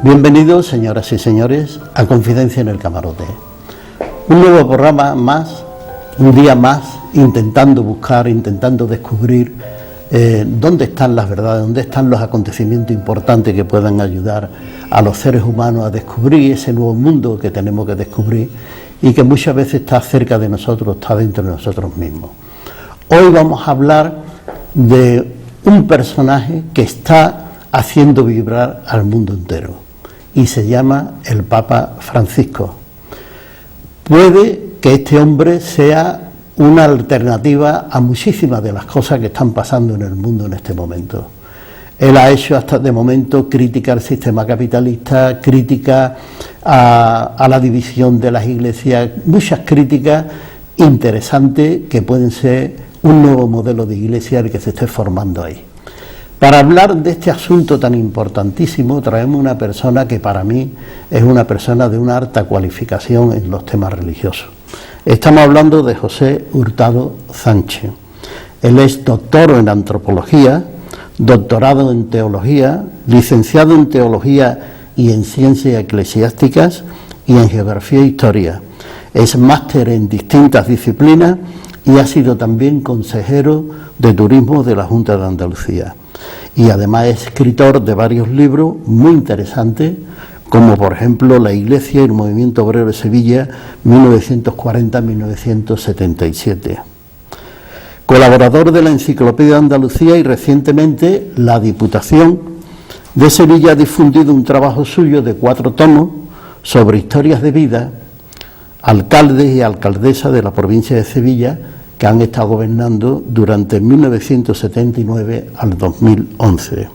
Bienvenidos, señoras y señores, a Confidencia en el Camarote. Un nuevo programa más, un día más, intentando buscar, intentando descubrir dónde están las verdades, dónde están los acontecimientos importantes que puedan ayudar a los seres humanos a descubrir ese nuevo mundo que tenemos que descubrir y que muchas veces está cerca de nosotros, está dentro de nosotros mismos. Hoy vamos a hablar de un personaje que está haciendo vibrar al mundo entero y se llama el Papa Francisco. Puede que este hombre sea una alternativa a muchísimas de las cosas que están pasando en el mundo en este momento. Él ha hecho hasta de momento crítica al sistema capitalista, crítica a la división de las iglesias, muchas críticas interesantes que pueden ser un nuevo modelo de iglesia el que se esté formando ahí. Para hablar de este asunto tan importantísimo, traemos una persona que para mí es una persona de una alta cualificación en los temas religiosos. Estamos hablando de José Hurtado Sánchez. Él es doctor en antropología, doctorado en teología, licenciado en teología y en ciencias eclesiásticas y en geografía e historia. Es máster en distintas disciplinas y ha sido también consejero de turismo de la Junta de Andalucía. Y además es escritor de varios libros muy interesantes, como por ejemplo La Iglesia y el Movimiento Obrero de Sevilla, 1940-1977. Colaborador de la Enciclopedia de Andalucía y recientemente la Diputación de Sevilla ha difundido un trabajo suyo de 4 tomos sobre historias de vida, alcaldes y alcaldesas de la provincia de Sevilla que han estado gobernando durante 1979 al 2011.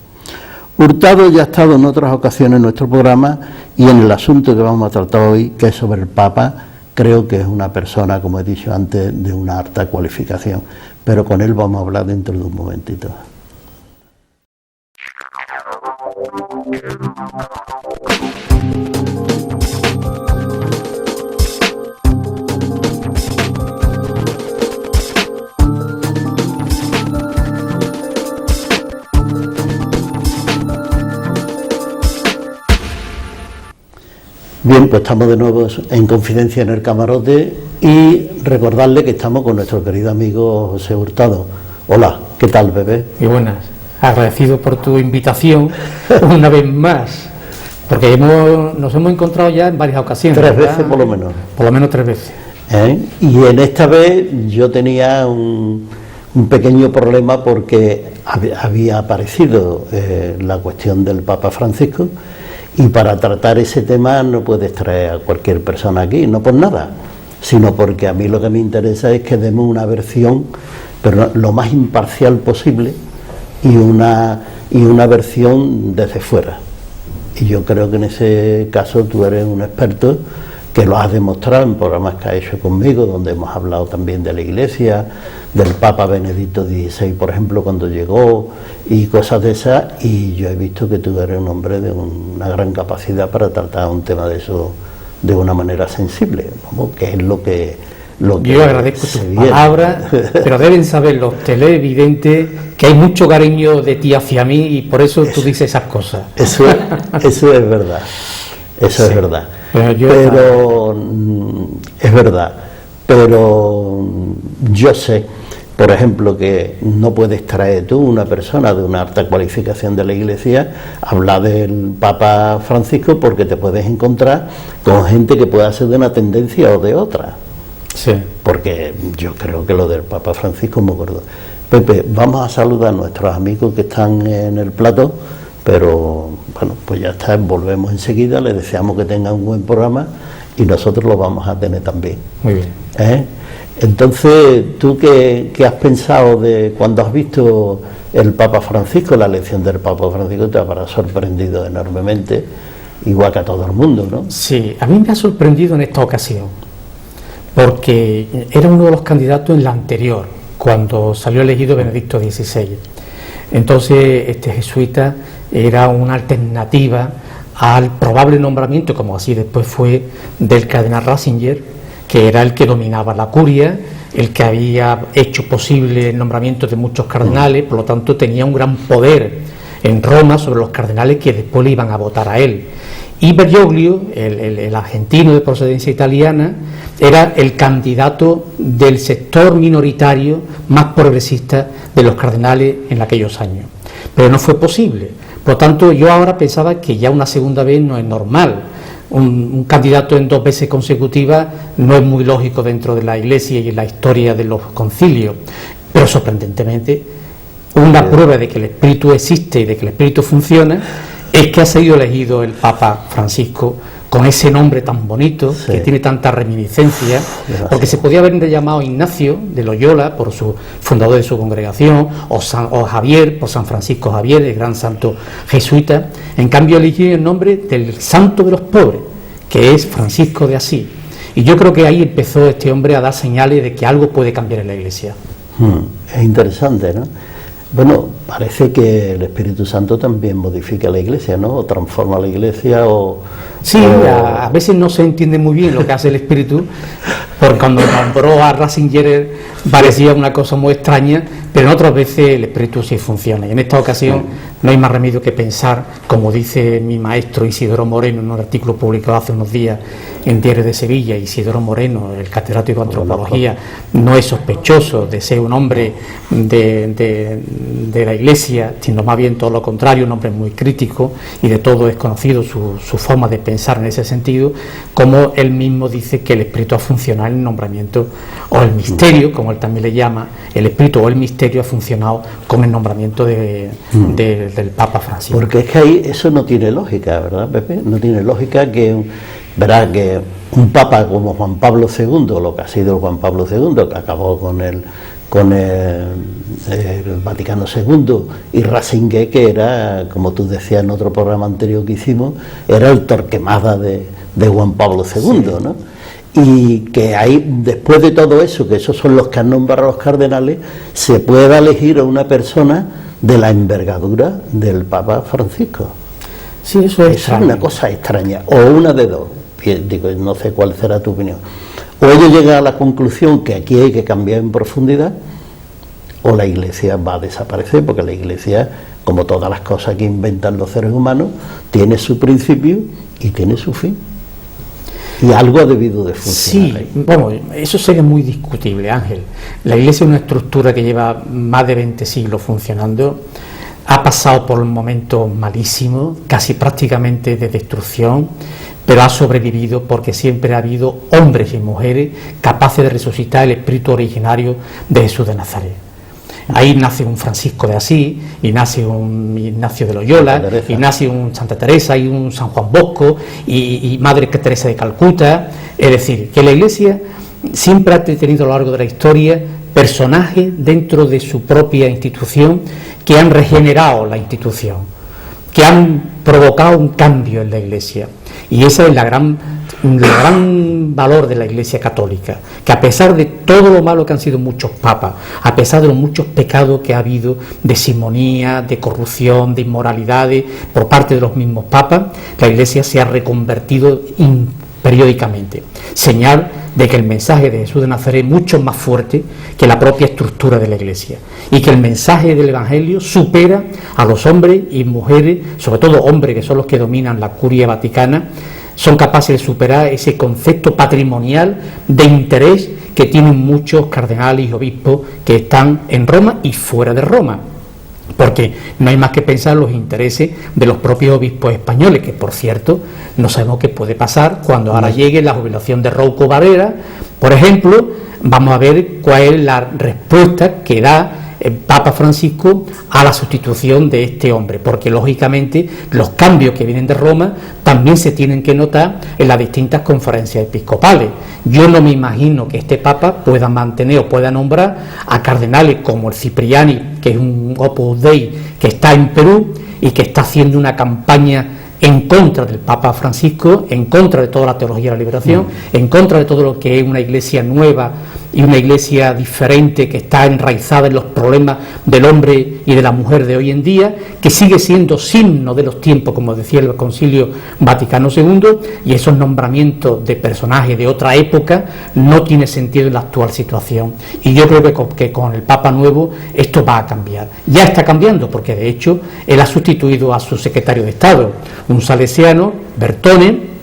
Hurtado ya ha estado en otras ocasiones en nuestro programa y en el asunto que vamos a tratar hoy, que es sobre el Papa, creo que es una persona, como he dicho antes, de una alta cualificación, pero con él vamos a hablar dentro de un momentito. Bien, pues estamos de nuevo en Confidencia en el Camarote y recordarle que estamos con nuestro querido amigo José Hurtado. Hola, ¿qué tal, bebé? Y buenas, agradecido por tu invitación una vez más, porque nos hemos encontrado ya en varias ocasiones. 3 veces por lo menos. Por lo menos 3 veces. Y en esta vez yo tenía un pequeño problema porque había aparecido la cuestión del Papa Francisco. Y para tratar ese tema no puedes traer a cualquier persona aquí, no por nada, sino porque a mí lo que me interesa es que demos una versión, pero lo más imparcial posible, y una versión desde fuera. Y yo creo que en ese caso tú eres un experto, que lo has demostrado en programas que has hecho conmigo, donde hemos hablado también de la Iglesia, del Papa Benedicto XVI, por ejemplo, cuando llegó, y cosas de esas, y yo he visto que tú eres un hombre de una gran capacidad para tratar un tema de eso de una manera sensible, vamos, que es lo que yo agradezco tus palabras, pero deben saber los televidentes que hay mucho cariño de ti hacia mí y por eso tú dices esas cosas. Eso es verdad, eso sí. Es verdad. Pero es verdad, pero yo sé, por ejemplo, que no puedes traer tú una persona de una alta cualificación de la Iglesia a hablar del Papa Francisco porque te puedes encontrar con gente que pueda ser de una tendencia o de otra. Sí. Porque yo creo que lo del Papa Francisco es muy gordo. Pepe, vamos a saludar a nuestros amigos que están en el plato, pero bueno, pues ya está, volvemos enseguida, les deseamos que tengan un buen programa y nosotros lo vamos a tener también. Muy bien. Entonces, ¿tú qué has pensado de cuando has visto el Papa Francisco, la elección del Papa Francisco? Te habrá sorprendido enormemente, igual que a todo el mundo, ¿no? Sí, a mí me ha sorprendido en esta ocasión, porque era uno de los candidatos en la anterior, cuando salió elegido Benedicto XVI. Entonces, este jesuita era una alternativa al probable nombramiento, como así después fue, del cardenal Ratzinger, que era el que dominaba la curia, el que había hecho posible el nombramiento de muchos cardenales, por lo tanto tenía un gran poder en Roma sobre los cardenales que después le iban a votar a él. Y Bergoglio, el argentino de procedencia italiana, era el candidato del sector minoritario más progresista de los cardenales en aquellos años. Pero no fue posible. Por lo tanto, yo ahora pensaba que ya una segunda vez no es normal. Un candidato en 2 veces consecutivas no es muy lógico dentro de la Iglesia y en la historia de los concilios. Pero sorprendentemente, una prueba de que el Espíritu existe y de que el Espíritu funciona es que ha sido elegido el Papa Francisco con ese nombre tan bonito, que tiene tanta reminiscencia, porque se podía haber llamado Ignacio de Loyola por su fundador de su congregación, o Javier por San Francisco Javier, el gran santo jesuita. En cambio eligió el nombre del santo de los pobres, que es Francisco de Asís. Y yo creo que ahí empezó este hombre a dar señales de que algo puede cambiar en la Iglesia. Es interesante, ¿no? Bueno, parece que el Espíritu Santo también modifica la Iglesia, ¿no? O transforma la Iglesia Sí, a veces no se entiende muy bien lo que hace el Espíritu, porque cuando nombró a Ratzinger parecía una cosa muy extraña, pero en otras veces el Espíritu sí funciona. Y en esta ocasión no hay más remedio que pensar, como dice mi maestro Isidoro Moreno en un artículo publicado hace unos días en Diario de Sevilla. Isidoro Moreno, el catedrático de antropología, no es sospechoso de ser un hombre de la Iglesia, sino más bien todo lo contrario, un hombre muy crítico, y de todo es conocido su forma de pensar en ese sentido, como él mismo dice que el Espíritu ha funcionado en el nombramiento, o el misterio, como él también le llama, el Espíritu o el misterio ha funcionado con el nombramiento del Papa Francisco. Porque es que ahí eso no tiene lógica, ¿verdad, Pepe? No tiene lógica que, verá, que un Papa como Juan Pablo II, lo que ha sido Juan Pablo II, que acabó con el Vaticano II, y Ratzinger, que era, como tú decías en otro programa anterior que hicimos, era el Torquemada de Juan Pablo II, ¿no? Y que ahí, después de todo eso, que esos son los que han nombrado a los cardenales, se pueda elegir a una persona de la envergadura del Papa Francisco. Sí, eso es una cosa extraña, o una de dos. Digo, no sé cuál será tu opinión. O ellos llegan a la conclusión que aquí hay que cambiar en profundidad, o la Iglesia va a desaparecer, porque la Iglesia, como todas las cosas que inventan los seres humanos, tiene su principio y tiene su fin. Y algo ha debido de funcionar. Sí, ahí. bueno, eso sería muy discutible, Ángel. La Iglesia es una estructura que lleva más de 20 siglos funcionando, ha pasado por un momento malísimo, casi prácticamente de destrucción, pero ha sobrevivido porque siempre ha habido hombres y mujeres capaces de resucitar el espíritu originario de Jesús de Nazaret. Ahí nace un Francisco de Asís, y nace un Ignacio de Loyola, y nace un Santa Teresa, y un San Juan Bosco, y Madre Teresa de Calcuta. Es decir, que la Iglesia siempre ha tenido a lo largo de la historia personajes dentro de su propia institución que han regenerado la institución, que han provocado un cambio en la Iglesia. Y ese es el gran valor de la Iglesia católica, que a pesar de todo lo malo que han sido muchos papas, a pesar de los muchos pecados que ha habido de simonía, de corrupción, de inmoralidades por parte de los mismos papas, la Iglesia se ha reconvertido periódicamente, señal de que el mensaje de Jesús de Nazaret es mucho más fuerte que la propia estructura de la Iglesia, y que el mensaje del Evangelio supera a los hombres y mujeres, sobre todo hombres que son los que dominan la curia vaticana, son capaces de superar ese concepto patrimonial de interés que tienen muchos cardenales y obispos que están en Roma y fuera de Roma. Porque no hay más que pensar en los intereses de los propios obispos españoles, que por cierto no sabemos qué puede pasar cuando ahora llegue la jubilación de Rouco Varela, por ejemplo. Vamos a ver cuál es la respuesta que da el Papa Francisco a la sustitución de este hombre, porque lógicamente los cambios que vienen de Roma también se tienen que notar en las distintas conferencias episcopales. Yo no me imagino que este Papa pueda mantener o pueda nombrar a cardenales como el Cipriani, que es un Opus Dei que está en Perú y que está haciendo una campaña en contra del Papa Francisco, en contra de toda la teología de la liberación, en contra de todo lo que es una iglesia nueva y una iglesia diferente que está enraizada en los problemas del hombre y de la mujer de hoy en día, que sigue siendo signo de los tiempos, como decía el Concilio Vaticano II, y esos nombramientos de personajes de otra época no tiene sentido en la actual situación. Y yo creo que con el Papa nuevo esto va a cambiar. Ya está cambiando, porque de hecho él ha sustituido a su secretario de Estado, un salesiano, Bertone,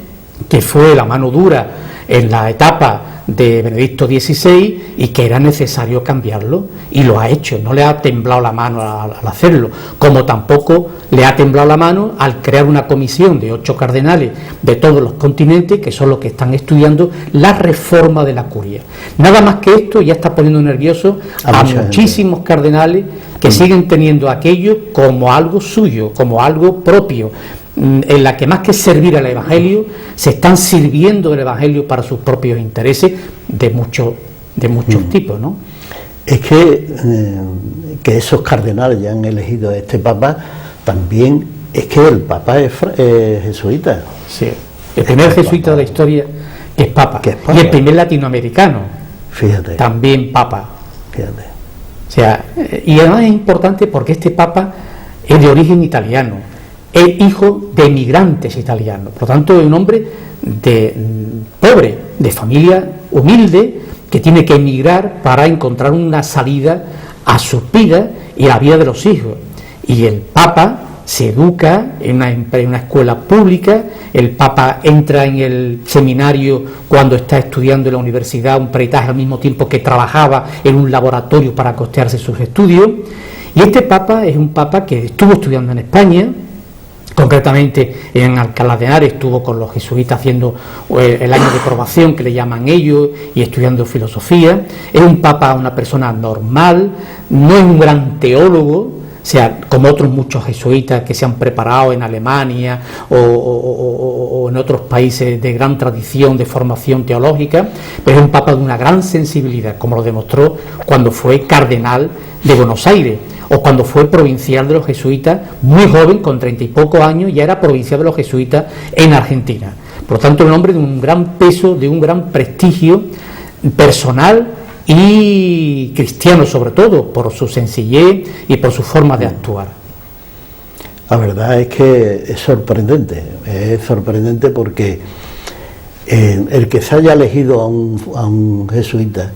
que fue la mano dura en la etapa de Benedicto XVI y que era necesario cambiarlo, y lo ha hecho. No le ha temblado la mano al hacerlo, como tampoco le ha temblado la mano al crear una comisión de 8 cardenales de todos los continentes, que son los que están estudiando la reforma de la curia. Nada más que esto ya está poniendo nervioso a muchísimos cardenales que siguen teniendo aquello como algo suyo, como algo propio, en la que más que servir al Evangelio, se están sirviendo del Evangelio para sus propios intereses de muchos tipos, ¿no? Es que esos cardenales ya han elegido a este Papa, también es que el Papa es jesuita. Sí, el primer jesuita de la historia que es Papa, y el primer latinoamericano, fíjate, también Papa. Fíjate. O sea, y además es importante porque este Papa es de origen italiano, es hijo de emigrantes italianos, por lo tanto es un hombre pobre, de familia humilde, que tiene que emigrar para encontrar una salida a su vida y a la vida de los hijos. Y el Papa se educa en una escuela pública, el Papa entra en el seminario cuando está estudiando en la universidad, un peritaje al mismo tiempo que trabajaba en un laboratorio para costearse sus estudios. Y este Papa es un Papa que estuvo estudiando en España, concretamente en Alcalá de Henares, estuvo con los jesuitas haciendo el año de probación, que le llaman ellos, y estudiando filosofía. Es un Papa, una persona normal, no es un gran teólogo, o sea, como otros muchos jesuitas que se han preparado en Alemania o en otros países de gran tradición de formación teológica, pero es un Papa de una gran sensibilidad, como lo demostró cuando fue cardenal de Buenos Aires, o cuando fue provincial de los jesuitas, muy joven, con 30 y pocos años, ya era provincial de los jesuitas en Argentina. Por lo tanto, un hombre de un gran peso, de un gran prestigio personal y cristiano, sobre todo, por su sencillez y por su forma de actuar. La verdad es que es sorprendente porque el que se haya elegido a un jesuita,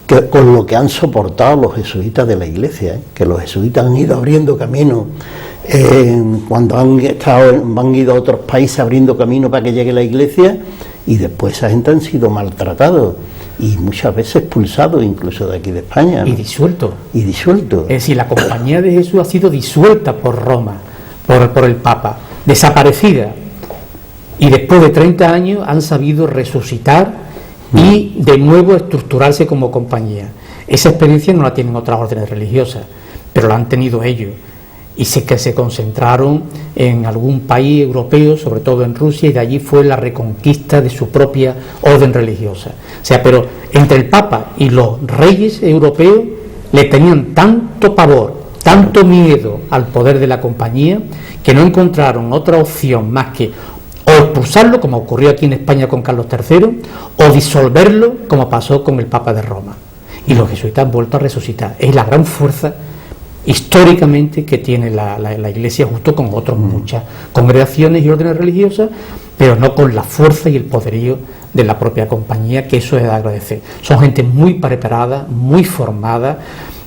que con lo que han soportado los jesuitas de la Iglesia, que los jesuitas han ido abriendo camino, cuando han ido a otros países abriendo camino para que llegue la Iglesia, y después esa gente han sido maltratados y muchas veces expulsados incluso de aquí de España, ¿no? Y disuelto. Es decir, la Compañía de Jesús ha sido disuelta por Roma, por el Papa, desaparecida, y después de 30 años han sabido resucitar y de nuevo estructurarse como compañía. Esa experiencia no la tienen otras órdenes religiosas, pero la han tenido ellos, y sé que se concentraron en algún país europeo, sobre todo en Rusia, y de allí fue la reconquista de su propia orden religiosa. O sea, pero entre el Papa y los reyes europeos le tenían tanto pavor, tanto miedo al poder de la compañía, que no encontraron otra opción más que o expulsarlo, como ocurrió aquí en España con Carlos III, o disolverlo, como pasó con el Papa de Roma. Y los jesuitas han vuelto a resucitar. Es la gran fuerza históricamente que tiene la Iglesia, justo con otras muchas congregaciones y órdenes religiosas, pero no con la fuerza y el poderío de la propia compañía, que eso es de agradecer. Son gente muy preparada, muy formada,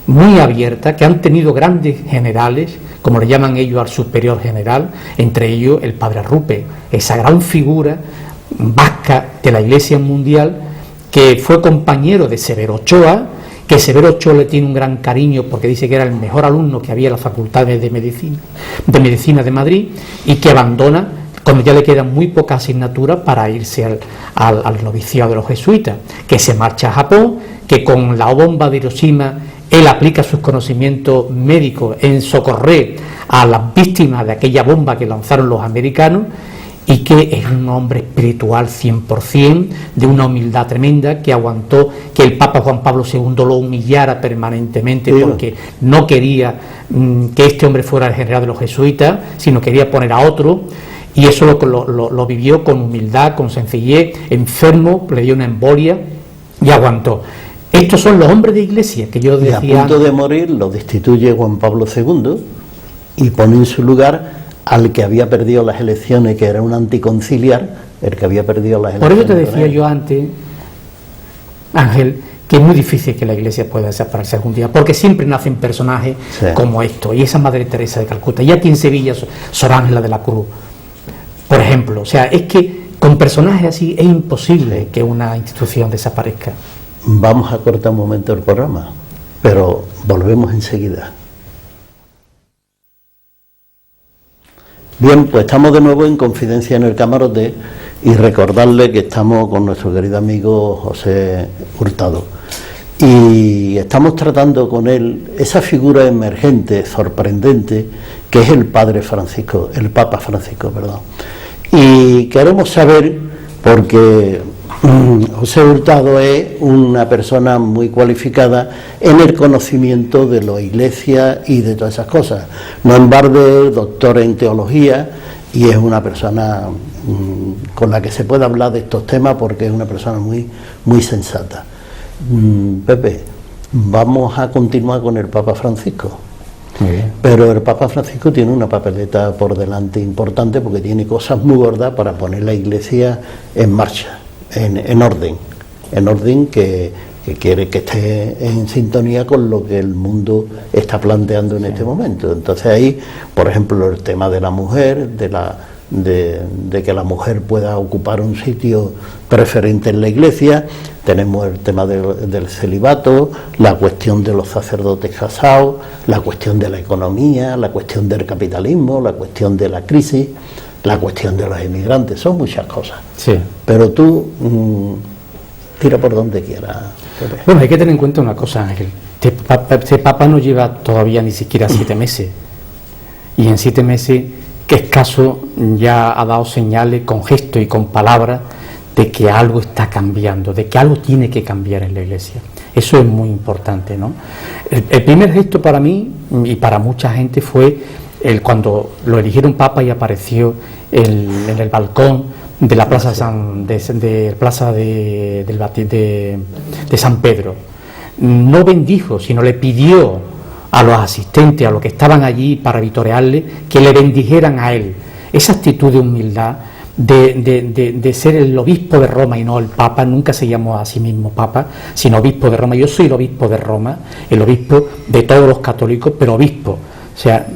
muy abierta, que han tenido grandes generales, como le llaman ellos al superior general, entre ellos el padre Arrupe, esa gran figura vasca de la Iglesia mundial, que fue compañero de Severo Ochoa, que Severo Ochoa le tiene un gran cariño porque dice que era el mejor alumno que había en las facultades de medicina de Madrid, y que abandona cuando ya le quedan muy pocas asignaturas para irse al noviciado de los jesuitas, que se marcha a Japón, que con la bomba de Hiroshima él aplica sus conocimientos médicos en socorrer a las víctimas de aquella bomba que lanzaron los americanos, y que es un hombre espiritual 100%, de una humildad tremenda, que aguantó que el Papa Juan Pablo II lo humillara permanentemente, porque no quería que este hombre fuera el general de los jesuitas, sino quería poner a otro, y eso lo vivió con humildad, con sencillez, enfermo, le dio una embolia y aguantó. Estos son los hombres de iglesia que yo Y decía. a punto de morir lo destituye Juan Pablo II y pone en su lugar al que había perdido las elecciones, que era un anticonciliar, el que había perdido las Por elecciones. eso te con decía él. yo antes, Ángel, que es muy difícil que la iglesia pueda desaparecer algún día, porque siempre nacen personajes Sí. como esto, y esa Madre Teresa de Calcuta, y aquí en Sevilla Sor Ángela de la Cruz, por ejemplo. O sea, es que con personajes así es imposible que una institución desaparezca. Vamos a cortar un momento el programa, pero volvemos enseguida. Bien, pues estamos de nuevo en Confidencia en el Camarote y recordarle que estamos con nuestro querido amigo José Hurtado y estamos tratando con él esa figura emergente, sorprendente, que es el Padre Francisco, el Papa Francisco, perdón. Y queremos saber, porque José Hurtado es una persona muy cualificada en el conocimiento de la Iglesia y de todas esas cosas. No en balde, doctor en teología, y es una persona con la que se puede hablar de estos temas porque es una persona muy, muy sensata. Pepe, vamos a continuar con el Papa Francisco. Muy bien. Pero el Papa Francisco tiene una papeleta por delante importante porque tiene cosas muy gordas para poner la Iglesia en marcha, en orden que quiere que esté en sintonía con lo que el mundo está planteando en este momento. Entonces ahí, por ejemplo, el tema de la mujer, de que la mujer pueda ocupar un sitio preferente en la Iglesia, tenemos el tema del celibato, la cuestión de los sacerdotes casados, la cuestión de la economía, la cuestión del capitalismo, la cuestión de la crisis, la cuestión de los inmigrantes, son muchas cosas. Sí. Pero tú tira por donde quieras, Pepe. Bueno, hay que tener en cuenta una cosa, Ángel. Este Papa no lleva todavía ni siquiera 7 meses. Y en 7 meses, que escaso, ya ha dado señales con gestos y con palabras de que algo está cambiando, de que algo tiene que cambiar en la Iglesia. Eso es muy importante, ¿no? El primer gesto para mí y para mucha gente fue cuando lo eligieron Papa y apareció en el balcón de la plaza de San Pedro. No bendijo, sino le pidió a los asistentes, a los que estaban allí para vitorearle, que le bendijeran a él. Esa actitud de humildad, de ser el obispo de Roma y no el Papa. Nunca se llamó a sí mismo Papa, sino obispo de Roma. Yo soy el obispo de Roma, el obispo de todos los católicos, pero obispo. O sea,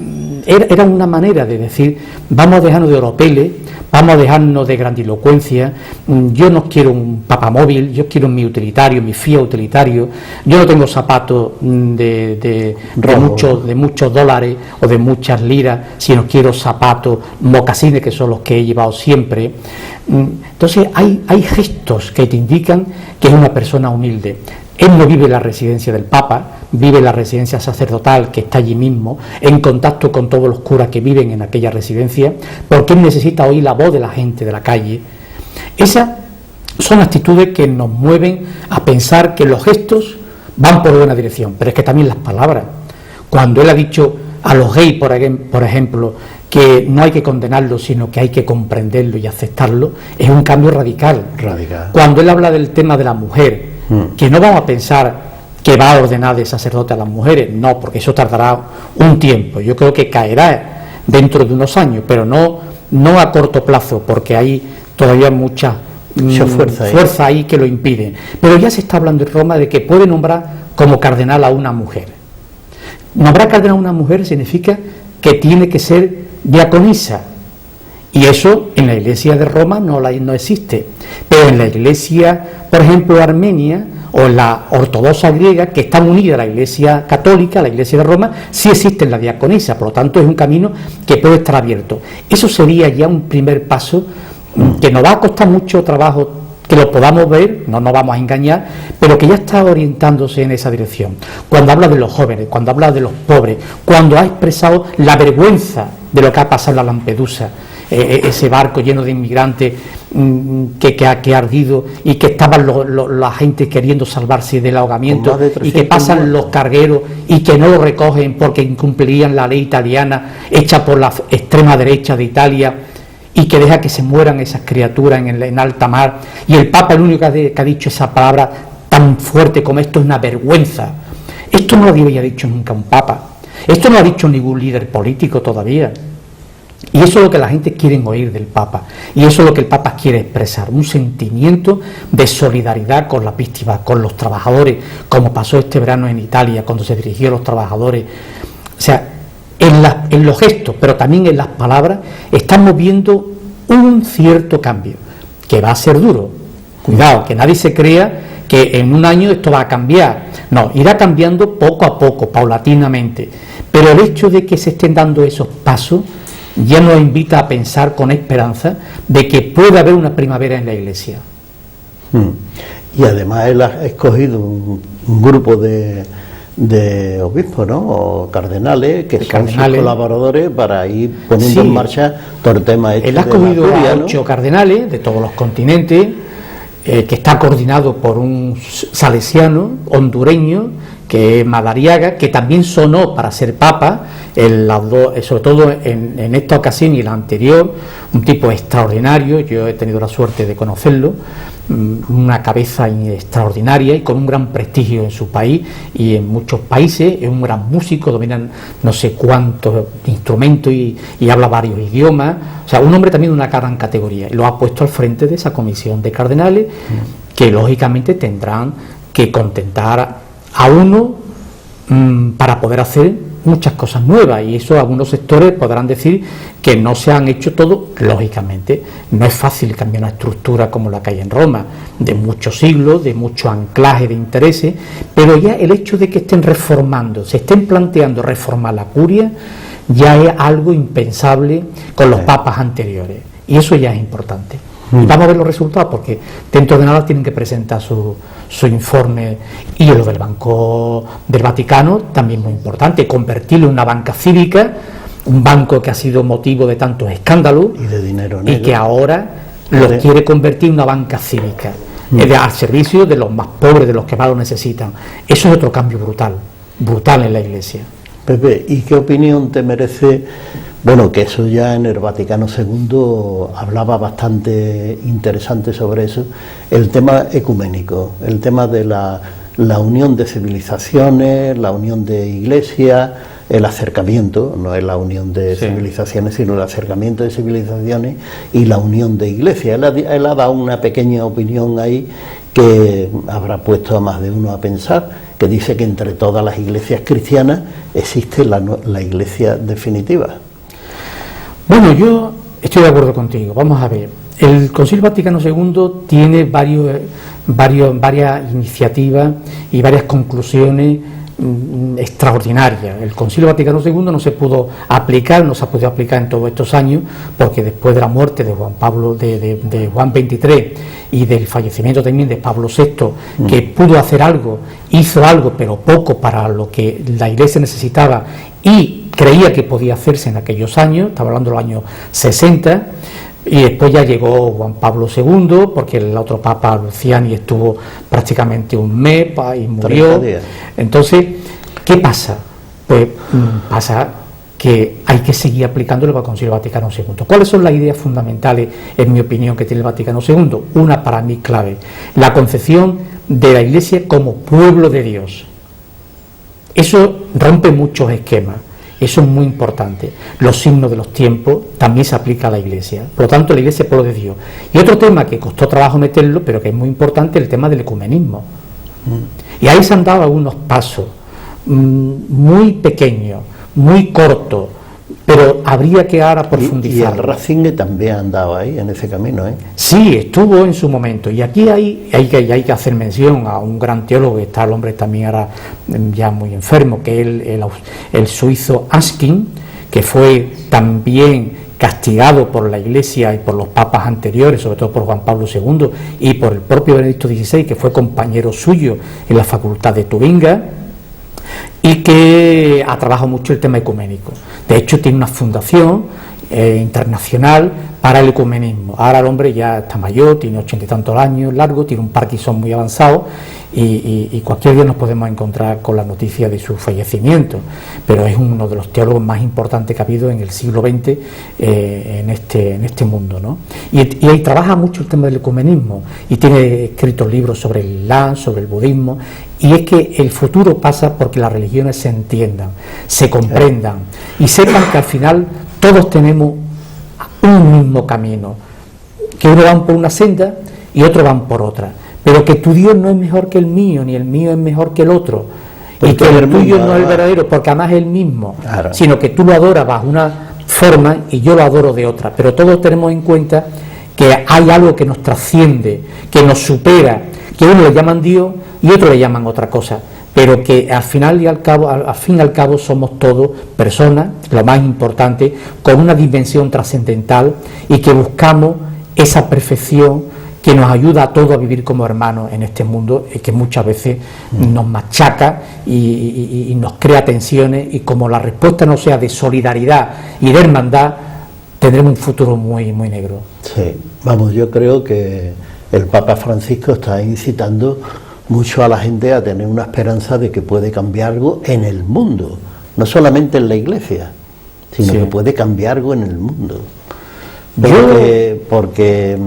era una manera de decir, vamos a dejarnos de oropeles, vamos a dejarnos de grandilocuencia. Yo no quiero un papamóvil, yo quiero mi utilitario, mi Fiat utilitario. Yo no tengo zapatos de muchos dólares o de muchas liras, sino quiero zapatos, mocasines, que son los que he llevado siempre. Entonces hay gestos que te indican que es una persona humilde. Él no vive en la residencia del Papa, vive en la residencia sacerdotal que está allí mismo, en contacto con todos los curas que viven en aquella residencia, porque él necesita oír la voz de la gente de la calle. Esas son actitudes que nos mueven a pensar que los gestos van por buena dirección, pero es que también las palabras. Cuando él ha dicho a los gays, por ejemplo, que no hay que condenarlos, sino que hay que comprenderlo y aceptarlo, es un cambio radical. Cuando él habla del tema de la mujer, que no vamos a pensar que va a ordenar de sacerdote a las mujeres, no, porque eso tardará un tiempo. Yo creo que caerá dentro de unos años, pero no a corto plazo, porque hay todavía mucha fuerza ahí que lo impide. Pero ya se está hablando en Roma de que puede nombrar como cardenal a una mujer. Nombrar cardenal a una mujer significa que tiene que ser diaconisa, y eso en la Iglesia de Roma no existe, pero en la Iglesia, por ejemplo, armenia o en la ortodoxa griega, que están unidas a la Iglesia católica, a la Iglesia de Roma, sí existe la diaconisa. Por lo tanto es un camino que puede estar abierto. Eso sería ya un primer paso que nos va a costar mucho trabajo que lo podamos ver, no nos vamos a engañar, pero que ya está orientándose en esa dirección. Cuando habla de los jóvenes, cuando habla de los pobres, cuando ha expresado la vergüenza de lo que ha pasado en la Lampedusa, ese barco lleno de inmigrantes que ha ardido, y que estaban la gente queriendo salvarse del ahogamiento, y que pasan los cargueros y que no lo recogen porque incumplirían la ley italiana hecha por la extrema derecha de Italia, y que deja que se mueran esas criaturas en alta mar, y el Papa el único que ha dicho esa palabra tan fuerte como esto es una vergüenza. Esto no lo había dicho nunca un papa, esto no lo ha dicho ningún líder político todavía. Y eso es lo que la gente quiere oír del Papa, y eso es lo que el Papa quiere expresar, un sentimiento de solidaridad con las víctimas, con los trabajadores, como pasó este verano en Italia, cuando se dirigió a los trabajadores. O sea, en los gestos, pero también en las palabras, estamos viendo un cierto cambio, que va a ser duro. Cuidado, que nadie se crea que en un año esto va a cambiar. No, irá cambiando poco a poco, paulatinamente. Pero el hecho de que se estén dando esos pasos ya nos invita a pensar con esperanza de que puede haber una primavera en la Iglesia. Y además él ha escogido un grupo de obispos, ¿no? O cardenales, que son sus colaboradores para ir poniendo en marcha todo el tema este. Él ha escogido a 8 cardenales de todos los continentes, que está coordinado por un salesiano hondureño, que es Madariaga, que también sonó para ser papa, sobre todo en esta ocasión y la anterior, un tipo extraordinario. Yo he tenido la suerte de conocerlo, una cabeza extraordinaria y con un gran prestigio en su país y en muchos países. Es un gran músico, domina no sé cuántos instrumentos y habla varios idiomas. O sea, un hombre también de una gran categoría, y lo ha puesto al frente de esa comisión de cardenales, que lógicamente tendrán que contentar a uno para poder hacer muchas cosas nuevas, y eso algunos sectores podrán decir que no se han hecho todo. Lógicamente no es fácil cambiar una estructura como la que hay en Roma, de muchos siglos, de mucho anclaje de intereses, pero ya el hecho de que estén reformando, se estén planteando reformar la curia, ya es algo impensable con los papas anteriores, y eso ya es importante. Y vamos a ver los resultados, porque dentro de nada tienen que presentar su informe. Y lo del Banco del Vaticano también muy importante, convertirlo en una banca cívica, un banco que ha sido motivo de tantos escándalos y de dinero negro, y que ahora lo quiere convertir en una banca cívica, al servicio de los más pobres, de los que más lo necesitan. Eso es otro cambio brutal en la Iglesia. Pepe, ¿y qué opinión te merece? Bueno, que eso ya en el Vaticano II hablaba bastante interesante sobre eso, el tema ecuménico, el tema de la unión de civilizaciones, la unión de iglesias, el acercamiento, no es la unión de civilizaciones, sino el acercamiento de civilizaciones y la unión de iglesias. Él ha dado una pequeña opinión ahí que habrá puesto a más de uno a pensar, que dice que entre todas las iglesias cristianas existe la iglesia definitiva. Bueno, yo estoy de acuerdo contigo. Vamos a ver, el Concilio Vaticano II tiene varias iniciativas y varias conclusiones extraordinarias. El Concilio Vaticano II no se pudo aplicar, no se ha podido aplicar en todos estos años, porque después de la muerte de Juan Pablo, de Juan XXIII, y del fallecimiento también de Pablo VI, que pudo hacer algo, hizo algo, pero poco para lo que la Iglesia necesitaba y creía que podía hacerse en aquellos años, estaba hablando de los años 60, y después ya llegó Juan Pablo II, porque el otro Papa, Luciani, estuvo prácticamente un mes y murió. Entonces, ¿qué pasa? Pues pasa que hay que seguir aplicándolo para el Concilio Vaticano II. ¿Cuáles son las ideas fundamentales, en mi opinión, que tiene el Vaticano II? Una para mí clave: la concepción de la Iglesia como pueblo de Dios. Eso rompe muchos esquemas. Eso es muy importante. Los signos de los tiempos también se aplica a la Iglesia. Por lo tanto, la Iglesia es pueblo de Dios. Y otro tema que costó trabajo meterlo, pero que es muy importante, el tema del ecumenismo. Y ahí se han dado algunos pasos muy pequeños, muy cortos, pero habría que ahora profundizar. Y el Ratzinger también ha andado ahí, en ese camino, ¿eh? Sí, estuvo en su momento. Y aquí hay que hacer mención a un gran teólogo, que está el hombre también ahora ya muy enfermo, que es el suizo Askin, que fue también castigado por la Iglesia y por los papas anteriores, sobre todo por Juan Pablo II y por el propio Benedicto XVI, que fue compañero suyo en la Facultad de Tubinga, y que ha trabajado mucho el tema ecuménico. De hecho, tiene una fundación internacional para el ecumenismo. Ahora el hombre ya está mayor, tiene 80 y tantos años largo, tiene un Parkinson muy avanzado y cualquier día nos podemos encontrar con la noticia de su fallecimiento, pero es uno de los teólogos más importantes que ha habido en el siglo XX en este mundo, ¿no? Y ahí trabaja mucho el tema del ecumenismo y tiene escritos libros sobre el Islam, sobre el budismo, y es que el futuro pasa porque las religiones se entiendan, se comprendan y sepan que al final todos tenemos un mismo camino, que uno van por una senda y otros van por otra, pero que tu Dios no es mejor que el mío, ni el mío es mejor que el otro, y que el tuyo no es el verdadero, porque además es el mismo, claro, sino que tú lo adoras bajo una forma y yo lo adoro de otra, pero todos tenemos en cuenta que hay algo que nos trasciende, que nos supera, que uno le llaman Dios y otros le llaman otra cosa, pero que al fin y al cabo somos todos personas, lo más importante, con una dimensión trascendental y que buscamos esa perfección que nos ayuda a todos a vivir como hermanos en este mundo y que muchas veces nos machaca y nos crea tensiones, y como la respuesta no sea de solidaridad y de hermandad, tendremos un futuro muy, muy negro. Sí, vamos, yo creo que el Papa Francisco está incitando mucho a la gente a tener una esperanza de que puede cambiar algo en el mundo, no solamente en la Iglesia, sino que puede cambiar algo en el mundo. Porque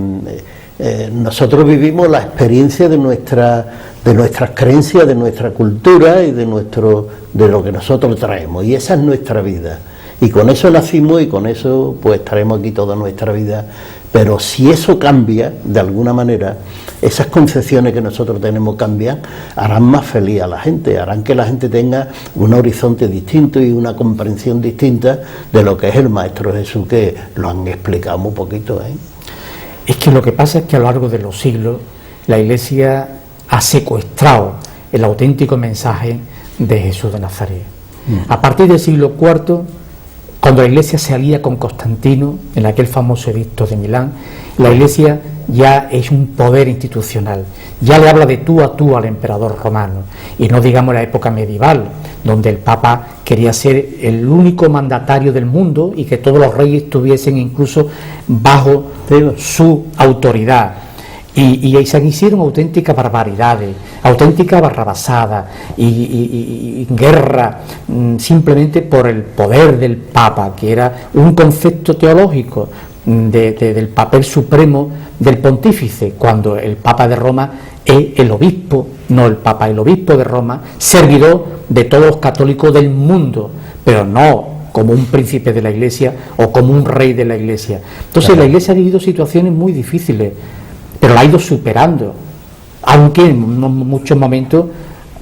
nosotros vivimos la experiencia de nuestras creencias, de nuestra cultura y de lo que nosotros traemos, y esa es nuestra vida, y con eso nacimos y con eso pues estaremos aquí toda nuestra vida. Pero si eso cambia de alguna manera, esas concepciones que nosotros tenemos cambian, harán más feliz a la gente, harán que la gente tenga un horizonte distinto y una comprensión distinta de lo que es el Maestro Jesús, que lo han explicado muy poquito, ¿eh? Es que lo que pasa es que a lo largo de los siglos la Iglesia ha secuestrado el auténtico mensaje de Jesús de Nazaret. A partir del siglo IV, cuando la Iglesia se alía con Constantino en aquel famoso edicto de Milán, la Iglesia ya es un poder institucional, ya le habla de tú a tú al emperador romano, y no digamos la época medieval, donde el Papa quería ser el único mandatario del mundo y que todos los reyes estuviesen incluso bajo su autoridad. Y ahí se hicieron auténticas barbaridades, auténticas barrabasadas y guerra, simplemente por el poder del Papa, que era un concepto teológico del papel supremo del pontífice, cuando el Papa de Roma es el obispo, no el Papa, el obispo de Roma, servidor de todos los católicos del mundo, pero no como un príncipe de la Iglesia o como un rey de la Iglesia. Entonces la Iglesia ha vivido situaciones muy difíciles, pero la ha ido superando, aunque en muchos momentos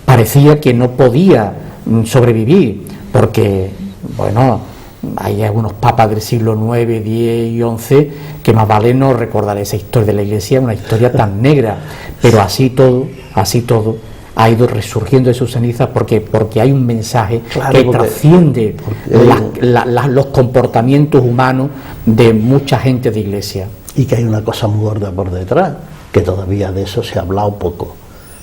parecía que no podía sobrevivir, porque, bueno, hay algunos papas del siglo IX, X y XI que más vale no recordar esa historia de la Iglesia, una historia tan negra, pero así todo ha ido resurgiendo de sus cenizas porque hay un mensaje que trasciende los comportamientos humanos de mucha gente de Iglesia. Y que hay una cosa muy gorda por detrás, que todavía de eso se ha hablado poco.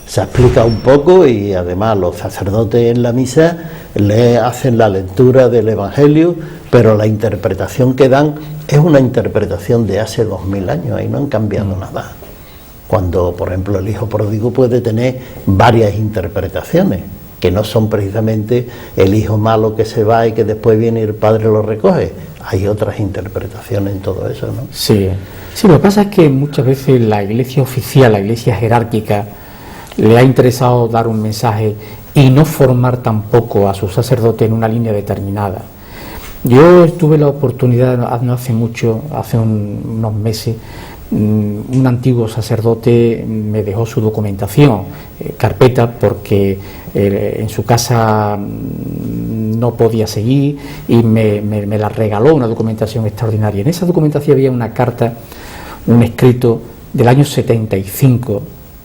Se ha explicado un poco, y además los sacerdotes en la misa le hacen la lectura del Evangelio, pero la interpretación que dan es una interpretación de hace 2000 años, ahí no han cambiado nada. Cuando, por ejemplo, el hijo pródigo puede tener varias interpretaciones, que no son precisamente el hijo malo que se va y que después viene y el padre lo recoge. Hay otras interpretaciones en todo eso, ¿no? Sí, lo que pasa es que muchas veces la Iglesia oficial, la Iglesia jerárquica, le ha interesado dar un mensaje y no formar tampoco a sus sacerdotes en una línea determinada. Yo tuve la oportunidad, no hace mucho, hace unos meses, un antiguo sacerdote me dejó su documentación, carpeta, porque en su casa no podía seguir, y me la regaló, una documentación extraordinaria. En esa documentación había una carta, un escrito del año 75,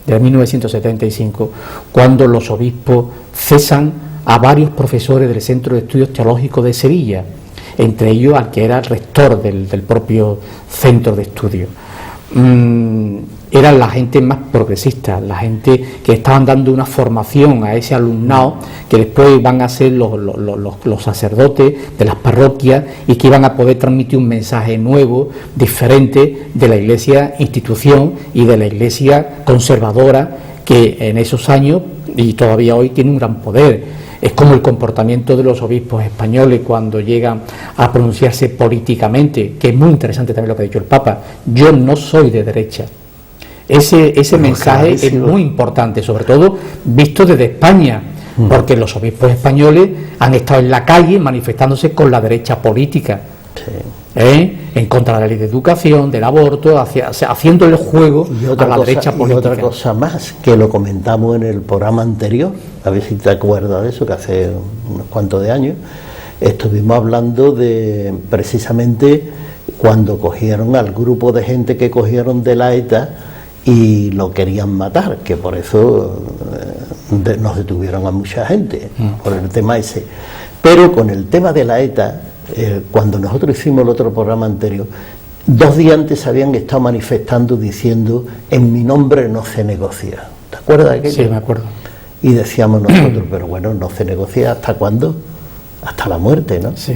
de 1975, cuando los obispos cesan a varios profesores del Centro de Estudios Teológicos de Sevilla, entre ellos al que era el rector del propio centro de estudios. eran la gente más progresista, la gente que estaban dando una formación a ese alumnado que después van a ser los sacerdotes de las parroquias y que iban a poder transmitir un mensaje nuevo, diferente de la Iglesia institución y de la Iglesia conservadora que en esos años y todavía hoy tiene un gran poder. Es como el comportamiento de los obispos españoles cuando llegan a pronunciarse políticamente, que es muy interesante también lo que ha dicho el Papa. Yo no soy de derecha. Ese mensaje es muy importante, sobre todo visto desde España, porque los obispos españoles han estado en la calle manifestándose con la derecha política, en contra de la ley de educación, del aborto, haciendo el juego a la derecha política. Y otra cosa más, que lo comentamos en el programa anterior, a ver si te acuerdas de eso, que hace unos cuantos de años, estuvimos hablando de precisamente cuando cogieron al grupo de gente que cogieron de la ETA y lo querían matar, que por eso nos detuvieron a mucha gente, por el tema ese. Pero con el tema de la ETA, cuando nosotros hicimos el otro programa anterior, 2 días antes habían estado manifestando diciendo: en mi nombre no se negocia. ¿Te acuerdas de aquello? Sí, me acuerdo. Y decíamos nosotros, pero bueno, no se negocia ¿hasta cuándo? Hasta la muerte, ¿no? Sí.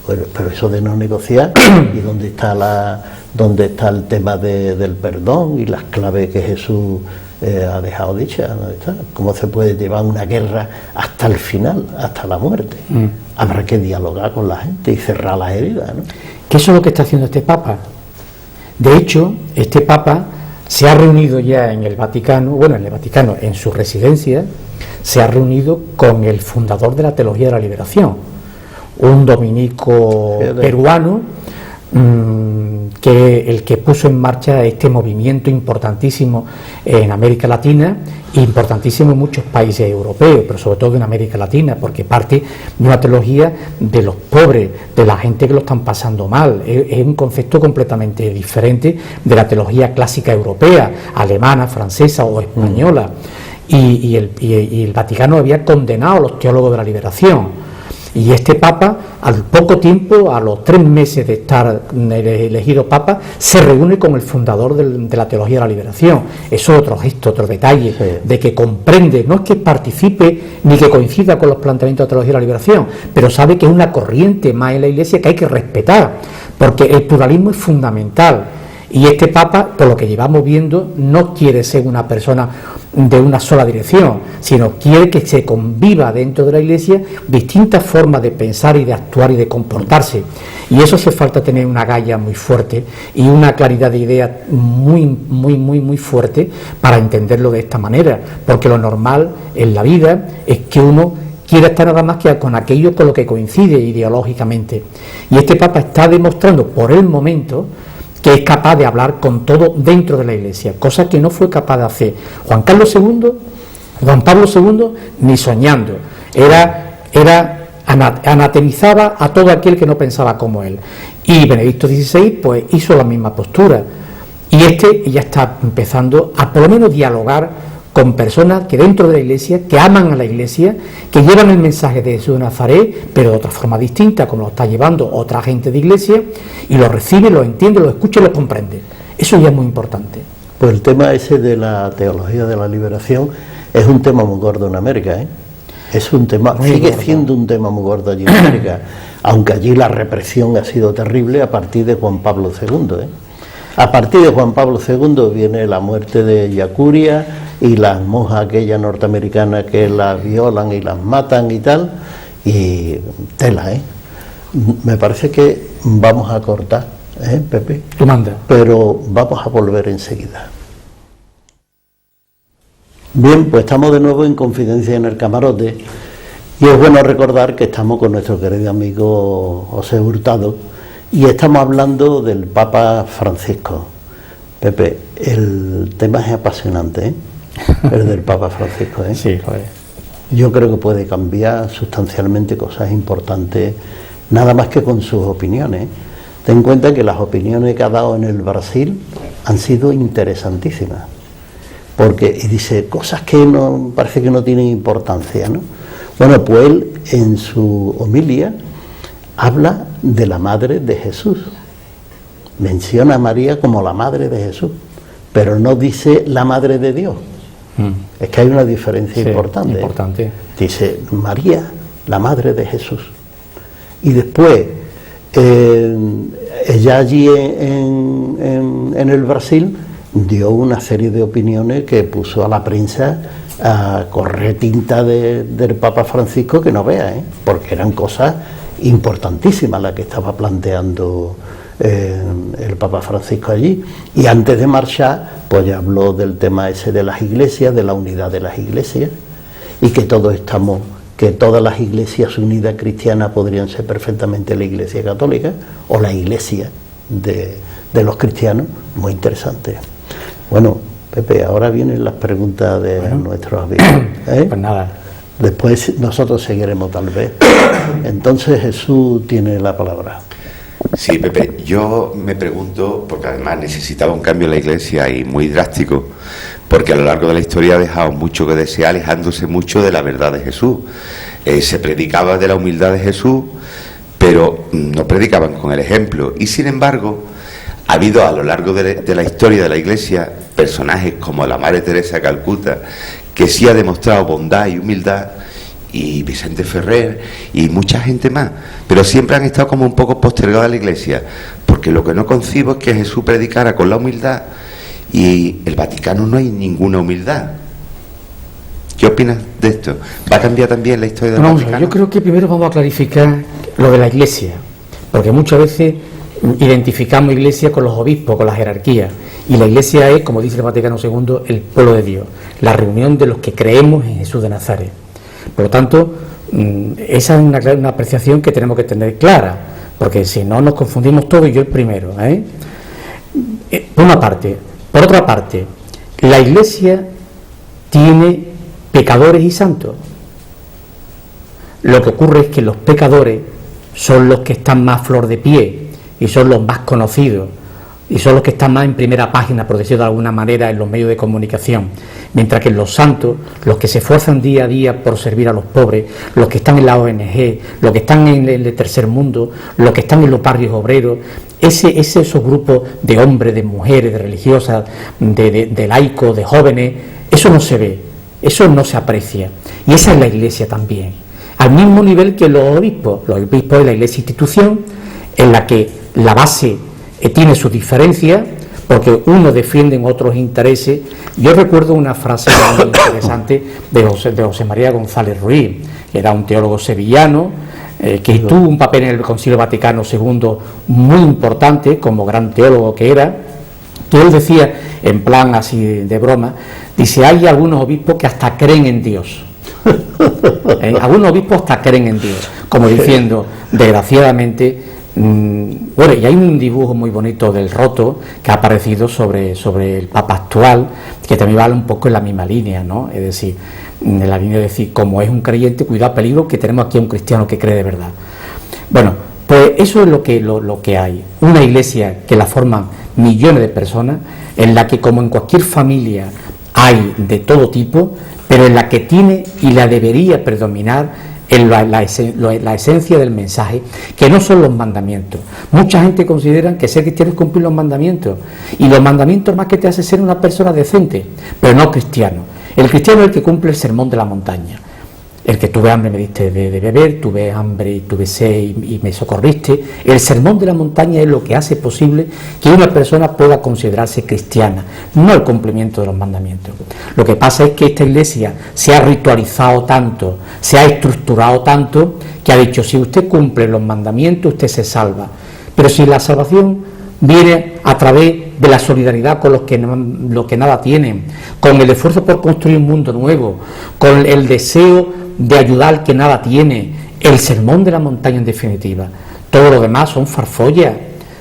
Bueno, pero eso de no negociar, ¿y dónde está el tema del perdón y las claves que Jesús ha dejado dichas? ¿Dónde está? ¿Cómo se puede llevar una guerra hasta el final, hasta la muerte? Habrá que dialogar con la gente y cerrar las heridas, ¿no? Que eso es lo que está haciendo este Papa. De hecho, este Papa se ha reunido ya en el Vaticano, en su residencia, se ha reunido con el fundador de la Teología de la Liberación, un dominico peruano, que el que puso en marcha este movimiento importantísimo en América Latina, importantísimo en muchos países europeos, pero sobre todo en América Latina, porque parte de una teología de los pobres, de la gente que lo están pasando mal. Es un concepto completamente diferente de la teología clásica europea, alemana, francesa o española. Y el Vaticano había condenado a los teólogos de la liberación. Y este Papa, al poco tiempo, a los 3 meses de estar elegido Papa, se reúne con el fundador de la Teología de la Liberación. Eso es otro gesto, otro detalle, de que comprende, no es que participe ni que coincida con los planteamientos de la Teología de la Liberación, pero sabe que es una corriente más en la Iglesia que hay que respetar, porque el pluralismo es fundamental. Y este Papa, por lo que llevamos viendo, no quiere ser una persona de una sola dirección, sino quiere que se conviva dentro de la Iglesia distintas formas de pensar y de actuar y de comportarse. Y eso hace falta tener una galla muy fuerte y una claridad de ideas muy fuerte para entenderlo de esta manera, porque lo normal en la vida es que uno quiere estar nada más que con aquello con lo que coincide ideológicamente. Y este Papa está demostrando por el momento que es capaz de hablar con todo dentro de la Iglesia, cosa que no fue capaz de hacer Juan Pablo II, ni soñando. Anatemizaba a todo aquel que no pensaba como él. Y Benedicto XVI pues hizo la misma postura. Y ya está empezando a por lo menos dialogar con personas que dentro de la Iglesia, que aman a la Iglesia, que llevan el mensaje de Jesús de Nazaret, pero de otra forma distinta, como lo está llevando otra gente de Iglesia, y lo recibe, lo entiende, lo escucha y lo comprende. Eso ya es muy importante. Pues el tema ese de la teología de la liberación es un tema muy gordo en América, ¿eh? Es un tema, sigue siendo un tema muy gordo allí en América, aunque allí la represión ha sido terrible a partir de Juan Pablo II, ¿eh? A partir de Juan Pablo II viene la muerte de Yacuria y las monjas aquellas norteamericanas que las violan y las matan y tal, y tela, ¿eh? Me parece que vamos a cortar, Pepe. Tú manda. Pero vamos a volver enseguida. Bien, pues estamos de nuevo en Confidencia en el Camarote, y es bueno recordar que estamos con nuestro querido amigo José Hurtado, y estamos hablando del Papa Francisco. Pepe, el tema es apasionante, ¿eh? El del Papa Francisco, ¿eh? Sí, lo es. Yo creo que puede cambiar sustancialmente cosas importantes, nada más que con sus opiniones. Ten en cuenta que las opiniones que ha dado en el Brasil han sido interesantísimas, porque y dice cosas que no parece que no tienen importancia, ¿no? Bueno, pues él en su homilia habla de la madre de Jesús, menciona a María como la madre de Jesús, pero no dice la Madre de Dios. Es que hay una diferencia importante. Dice María, la Madre de Jesús. Y después, ella allí en el Brasil dio una serie de opiniones que puso a la prensa a correr tinta del Papa Francisco, que no vea, porque eran cosas importantísimas las que estaba planteando el Papa Francisco allí. Y antes de marchar, pues ya habló del tema ese de las iglesias, de la unidad de las iglesias, y que todas las iglesias unidas cristianas podrían ser perfectamente la Iglesia Católica o la Iglesia de los cristianos. Muy interesante. Bueno, Pepe, ahora vienen las preguntas de nuestros amigos. Pues nada. Después nosotros seguiremos tal vez. Entonces Jesús tiene la palabra. Sí, Pepe, yo me pregunto, porque además necesitaba un cambio en la Iglesia y muy drástico, porque a lo largo de la historia ha dejado mucho que desear, alejándose mucho de la verdad de Jesús. Se predicaba de la humildad de Jesús, pero no predicaban con el ejemplo. Y sin embargo, ha habido a lo largo de la historia de la Iglesia personajes como la Madre Teresa de Calcuta, que sí ha demostrado bondad y humildad, y Vicente Ferrer y mucha gente más, pero siempre han estado como un poco postergados a la Iglesia, porque lo que no concibo es que Jesús predicara con la humildad y el Vaticano no hay ninguna humildad. ¿Qué opinas de esto? ¿Va a cambiar también la historia del Vaticano? Yo creo que primero vamos a clarificar lo de la Iglesia, porque muchas veces identificamos Iglesia con los obispos, con la jerarquía, y la Iglesia es, como dice el Vaticano II, el pueblo de Dios, la reunión de los que creemos en Jesús de Nazaret. Por lo tanto, esa es una apreciación que tenemos que tener clara, porque si no nos confundimos todos, y yo el primero. Por una parte. Por otra parte, la Iglesia tiene pecadores y santos. Lo que ocurre es que los pecadores son los que están más a flor de pie y son los más conocidos y son los que están más en primera página, por decirlo de alguna manera, en los medios de comunicación, mientras que los santos, los que se esfuerzan día a día por servir a los pobres, los que están en la ONG, los que están en el tercer mundo, los que están en los barrios obreros, esos grupos de hombres, de mujeres, de religiosas, de laicos, de jóvenes, eso no se ve, eso no se aprecia, y esa es la Iglesia también, al mismo nivel que los obispos de la Iglesia institución, en la que la base tiene sus diferencias, porque unos defienden otros intereses. Yo recuerdo una frase muy interesante de José María González Ruiz, que era un teólogo sevillano, que tuvo un papel en el Concilio Vaticano II muy importante, como gran teólogo que era, que él decía, en plan así de broma, dice, hay algunos obispos que hasta creen en Dios. Algunos obispos hasta creen en Dios, como diciendo, desgraciadamente. Bueno, y hay un dibujo muy bonito del roto que ha aparecido sobre el Papa actual, que también va un poco en la misma línea, ¿no? Es decir, en la línea de decir, como es un creyente, cuidado, peligro, que tenemos aquí a un cristiano que cree de verdad. Bueno, pues eso es lo que hay. Una iglesia que la forman millones de personas, en la que, como en cualquier familia, hay de todo tipo, pero en la que tiene y la debería predominar en la esencia del mensaje, que no son los mandamientos. Mucha gente considera que ser cristiano es cumplir los mandamientos, y los mandamientos más que te hace ser una persona decente, pero no cristiano. El cristiano es el que cumple el sermón de la montaña, el que tuve hambre me diste de beber, tuve hambre y tuve sed y me socorriste. El sermón de la montaña es lo que hace posible que una persona pueda considerarse cristiana, no el cumplimiento de los mandamientos. Lo que pasa es que esta iglesia se ha ritualizado tanto, se ha estructurado tanto, que ha dicho, si usted cumple los mandamientos, usted se salva. Pero si la salvación viene a través de la solidaridad con los que nada tienen, con el esfuerzo por construir un mundo nuevo, con el deseo de ayudar al que nada tiene, el sermón de la montaña en definitiva, todo lo demás son farfollas,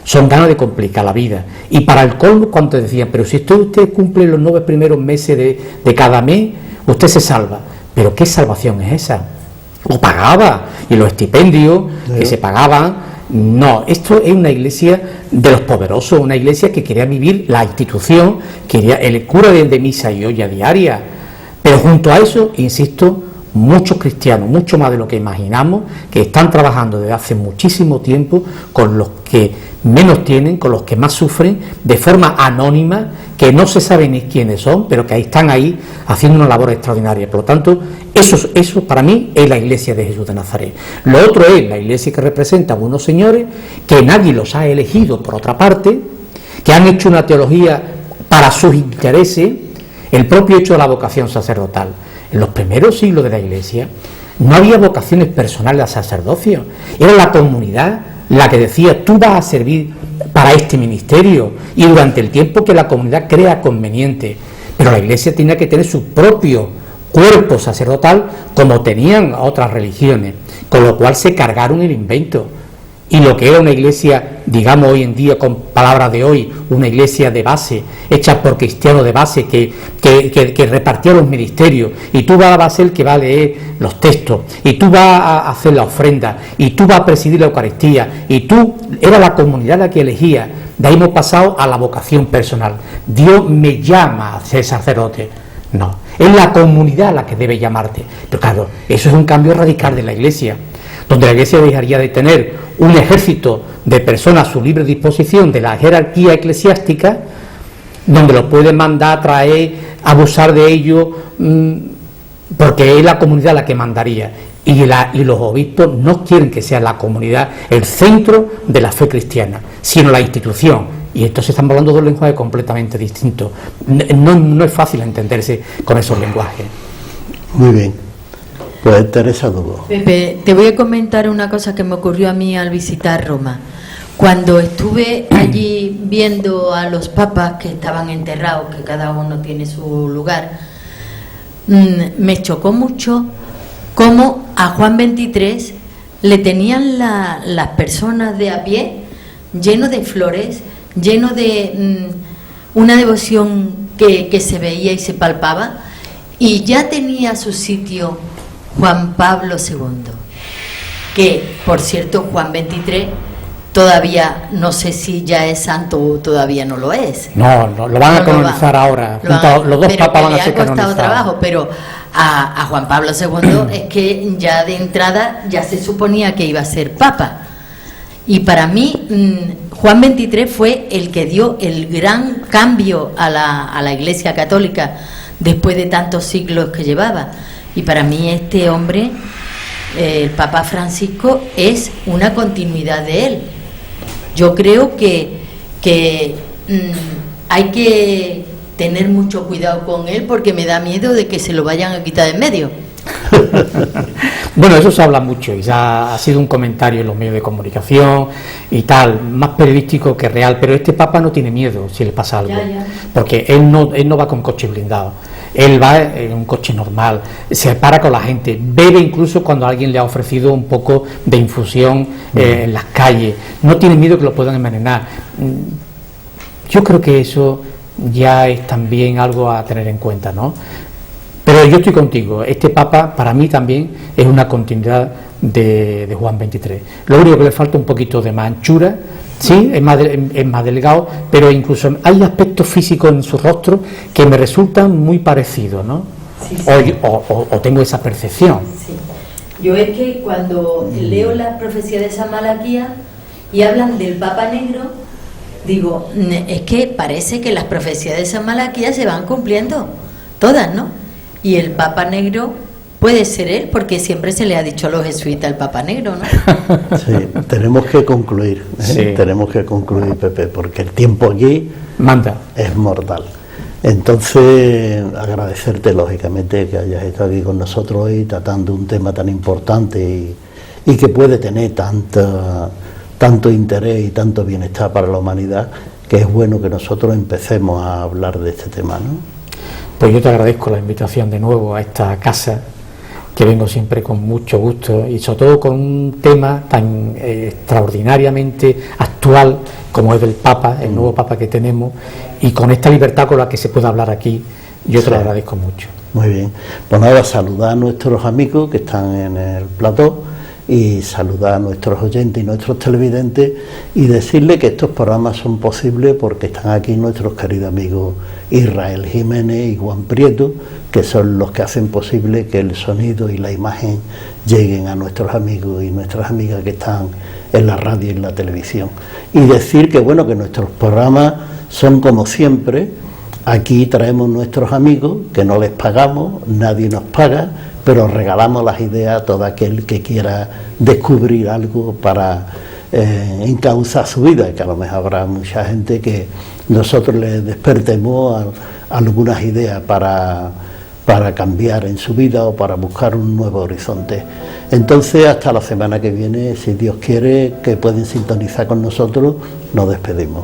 son ganas de complicar la vida. Y para el colmo, cuando decían, pero si usted cumple los 9 primeros meses de cada mes, usted se salva. ¿Pero qué salvación es esa? Lo pagaba, y los estipendios que se pagaban. No, esto es una iglesia de los poderosos, una iglesia que quería vivir la institución, quería el cura de misa y olla diaria, pero junto a eso, insisto, muchos cristianos, mucho más de lo que imaginamos, que están trabajando desde hace muchísimo tiempo con los que menos tienen, con los que más sufren, de forma anónima, que no se sabe ni quiénes son, pero que ahí están ahí haciendo una labor extraordinaria. Por lo tanto, eso para mí es la Iglesia de Jesús de Nazaret. Lo otro es la Iglesia que representa a unos señores que nadie los ha elegido, por otra parte, que han hecho una teología para sus intereses, el propio hecho de la vocación sacerdotal. En los primeros siglos de la Iglesia no había vocaciones personales al sacerdocio, era la comunidad la que decía: tú vas a servir para este ministerio, y durante el tiempo que la comunidad crea conveniente. Pero la Iglesia tenía que tener su propio cuerpo sacerdotal, como tenían otras religiones, con lo cual se cargaron el invento. Y lo que era una iglesia, digamos hoy en día, con palabras de hoy, una iglesia de base, hecha por cristianos de base, que repartía los ministerios, y tú vas a ser el que va a leer los textos, y tú vas a hacer la ofrenda, y tú vas a presidir la Eucaristía, y tú, era la comunidad la que elegía. De ahí hemos pasado a la vocación personal. Dios me llama a ser sacerdote. No, es la comunidad la que debe llamarte. Pero claro, eso es un cambio radical de la iglesia, donde la Iglesia dejaría de tener un ejército de personas a su libre disposición de la jerarquía eclesiástica, donde lo pueden mandar, traer, abusar de ello, porque es la comunidad la que mandaría. Y los obispos no quieren que sea la comunidad el centro de la fe cristiana, sino la institución. Y entonces estamos hablando de dos lenguajes completamente distintos. No es fácil entenderse con esos lenguajes. Muy bien. Pues Teresa Dugo. Pepe, te voy a comentar una cosa que me ocurrió a mí al visitar Roma. Cuando estuve allí viendo a los papas que estaban enterrados, que cada uno tiene su lugar, me chocó mucho cómo a Juan XXIII le tenían las personas de a pie lleno de flores, lleno de una devoción que se veía y se palpaba, y ya tenía su sitio Juan Pablo II, que por cierto Juan XXIII todavía no sé si ya es santo o todavía no lo es. No, lo van a canonizar ahora. Los dos papas van a ser canonizados. Pero le ha costado trabajo, pero a Juan Pablo II es que ya de entrada ya se suponía que iba a ser papa. Y para mí Juan XXIII fue el que dio el gran cambio a la Iglesia Católica después de tantos siglos que llevaba. Y para mí este hombre, el Papa Francisco, es una continuidad de él. Yo creo que hay que tener mucho cuidado con él, porque me da miedo de que se lo vayan a quitar de en medio. Bueno, eso se habla mucho y ya ha sido un comentario en los medios de comunicación y tal, más periodístico que real, pero este Papa no tiene miedo si le pasa algo, porque él no va con coche blindado. Él va en un coche normal, se para con la gente, bebe incluso cuando alguien le ha ofrecido un poco de infusión en las calles, no tiene miedo que lo puedan envenenar. Yo creo que eso ya es también algo a tener en cuenta, ¿no? Pero yo estoy contigo, este Papa para mí también es una continuidad de Juan XXIII. Lo único que le falta un poquito de más anchura. Sí, es más delgado, pero incluso hay aspectos físicos en su rostro que me resultan muy parecidos, ¿no? Sí, sí. O tengo esa percepción. Sí. Yo es que cuando leo las profecías de San Malaquías y hablan del Papa Negro, digo, es que parece que las profecías de San Malaquías se van cumpliendo, todas, ¿no? Y el Papa Negro puede ser él, porque siempre se le ha dicho a los jesuitas el Papa Negro, ¿no? Sí, tenemos que concluir, Sí. Tenemos que concluir, Pepe, porque el tiempo aquí manda, es mortal. Entonces, agradecerte lógicamente que hayas estado aquí con nosotros hoy tratando un tema tan importante y que puede tener tanto interés y tanto bienestar para la humanidad, que es bueno que nosotros empecemos a hablar de este tema, ¿no? Pues yo te agradezco la invitación de nuevo a esta casa, que vengo siempre con mucho gusto y sobre todo con un tema tan extraordinariamente actual como es del Papa, el nuevo Papa que tenemos, y con esta libertad con la que se puede hablar aquí, yo te lo agradezco mucho. Muy bien, pues nada, saludar a nuestros amigos que están en el plató y saludar a nuestros oyentes y nuestros televidentes y decirles que estos programas son posibles porque están aquí nuestros queridos amigos Israel Jiménez y Juan Prieto, que son los que hacen posible que el sonido y la imagen lleguen a nuestros amigos y nuestras amigas que están en la radio y en la televisión. Y decir que bueno, que nuestros programas son como siempre. Aquí traemos nuestros amigos, que no les pagamos, nadie nos paga, pero regalamos las ideas a todo aquel que quiera descubrir algo para encauzar su vida, que a lo mejor habrá mucha gente que nosotros les despertemos algunas ideas para cambiar en su vida o para buscar un nuevo horizonte. Entonces, hasta la semana que viene, si Dios quiere, que pueden sintonizar con nosotros, nos despedimos.